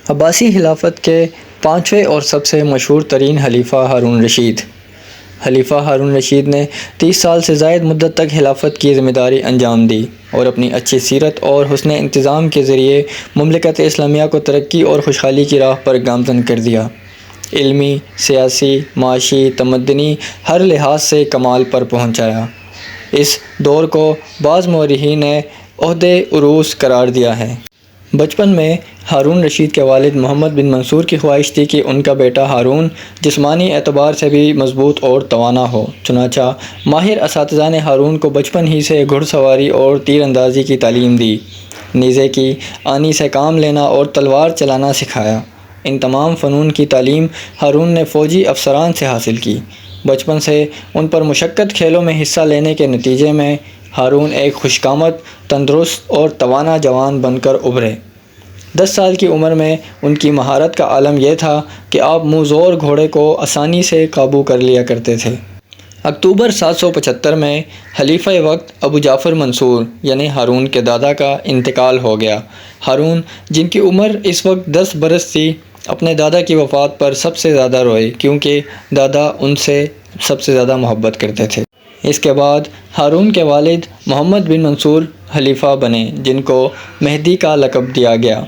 عباسی خلافت کے پانچویں اور سب سے مشہور ترین خلیفہ ہارون رشید۔ خلیفہ ہارون رشید نے 30 سال سے زائد مدت تک خلافت کی ذمہ داری انجام دی اور اپنی اچھی سیرت اور حسن انتظام کے ذریعے مملکت اسلامیہ کو ترقی اور خوشحالی کی راہ پر گامزن کر دیا۔ علمی، سیاسی، معاشی، تمدنی ہر لحاظ سے کمال پر پہنچایا۔ اس دور کو بعض مورخین نے عہدِ عروس قرار دیا ہے۔ بچپن میں ہارون رشید کے والد محمد بن منصور کی خواہش تھی کہ ان کا بیٹا ہارون جسمانی اعتبار سے بھی مضبوط اور توانا ہو، چنانچہ ماہر اساتذہ نے ہارون کو بچپن ہی سے گھڑ سواری اور تیر اندازی کی تعلیم دی، نیزے کی آنی سے کام لینا اور تلوار چلانا سکھایا۔ ان تمام فنون کی تعلیم ہارون نے فوجی افسران سے حاصل کی۔ بچپن سے ان پر مشقت کھیلوں میں حصہ لینے کے نتیجے میں ہارون ایک خوش آمد، تندرست اور توانا جوان بن کر ابھرے۔ 10 سال کی عمر میں ان کی مہارت کا عالم یہ تھا کہ آپ منہ زور گھوڑے کو آسانی سے قابو کر لیا کرتے تھے۔ اکتوبر 775 میں خلیفہ وقت ابو جعفر منصور یعنی ہارون کے دادا کا انتقال ہو گیا۔ ہارون، جن کی عمر اس وقت 10 برس تھی، اپنے دادا کی وفات پر سب سے زیادہ روئے کیونکہ دادا ان سے سب سے زیادہ محبت کرتے تھے۔ اس کے بعد ہارون کے والد محمد بن منصور خلیفہ بنے، جن کو مہدی کا لقب دیا گیا۔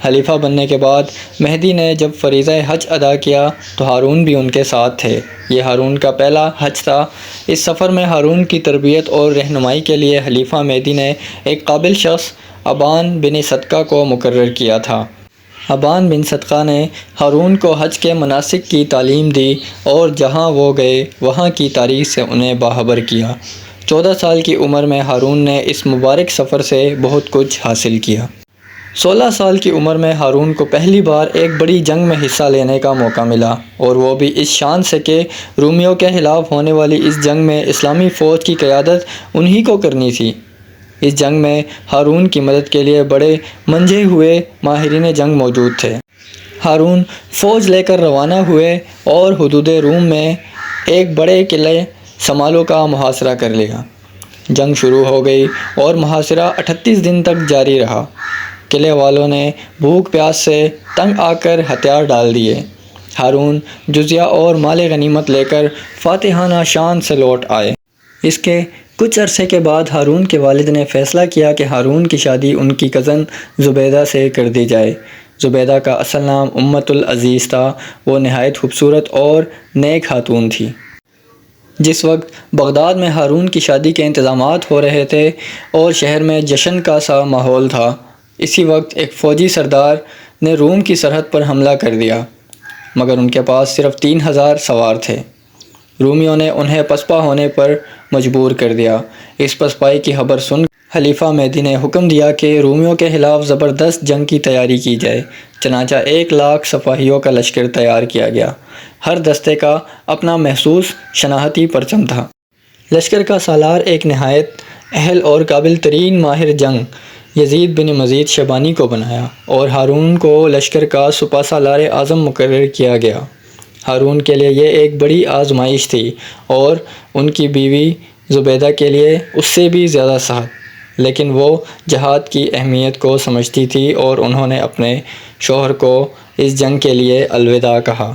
خلیفہ بننے کے بعد مہدی نے جب فریضہ حج ادا کیا تو ہارون بھی ان کے ساتھ تھے۔ یہ ہارون کا پہلا حج تھا۔ اس سفر میں ہارون کی تربیت اور رہنمائی کے لیے خلیفہ مہدی نے ایک قابل شخص ابان بن صدقہ کو مقرر کیا تھا۔ ابان بن صدقہ نے ہارون کو حج کے مناسک کی تعلیم دی اور جہاں وہ گئے وہاں کی تاریخ سے انہیں باخبر کیا۔ 14 سال کی عمر میں ہارون نے اس مبارک سفر سے بہت کچھ حاصل کیا۔ 16 سال کی عمر میں ہارون کو پہلی بار ایک بڑی جنگ میں حصہ لینے کا موقع ملا، اور وہ بھی اس شان سے کہ رومیوں کے خلاف ہونے والی اس جنگ میں اسلامی فوج کی قیادت انہی کو کرنی تھی۔ اس جنگ میں ہارون کی مدد کے لیے بڑے منجھے ہوئے ماہرین جنگ موجود تھے۔ ہارون فوج لے کر روانہ ہوئے اور حدود روم میں ایک بڑے قلعے سمالو کا محاصرہ کر لیا۔ جنگ شروع ہو گئی اور محاصرہ 38 دن تک جاری رہا۔ قلعے والوں نے بھوک پیاس سے تنگ آ کر ہتھیار ڈال دیے۔ ہارون جزیہ اور مال غنیمت لے کر فاتحانہ شان سے لوٹ آئے۔ اس کے کچھ عرصے کے بعد ہارون کے والد نے فیصلہ کیا کہ ہارون کی شادی ان کی کزن زبیدہ سے کر دی جائے۔ زبیدہ کا اصل نام امۃ العزیز تھا۔ وہ نہایت خوبصورت اور نیک خاتون تھی۔ جس وقت بغداد میں ہارون کی شادی کے انتظامات ہو رہے تھے اور شہر میں جشن کا سا ماحول تھا، اسی وقت ایک فوجی سردار نے روم کی سرحد پر حملہ کر دیا، مگر ان کے پاس صرف 3000 سوار تھے۔ رومیوں نے انہیں پسپا ہونے پر مجبور کر دیا۔ اس پسپائی کی خبر سن خلیفہ مہدی نے حکم دیا کہ رومیوں کے خلاف زبردست جنگ کی تیاری کی جائے۔ چنانچہ 1,00,000 سپاہیوں کا لشکر تیار کیا گیا۔ ہر دستے کا اپنا مخصوص شناختی پرچم تھا۔ لشکر کا سالار ایک نہایت اہل اور قابل ترین ماہر جنگ یزید بن مزید شیبانی کو بنایا اور ہارون کو لشکر کا سپہ سالار اعظم مقرر کیا گیا۔ ہارون کے لیے یہ ایک بڑی آزمائش تھی اور ان کی بیوی زبیدہ کے لیے اس سے بھی زیادہ سخت، لیکن وہ جہاد کی اہمیت کو سمجھتی تھی اور انہوں نے اپنے شوہر کو اس جنگ کے لیے الوداع کہا۔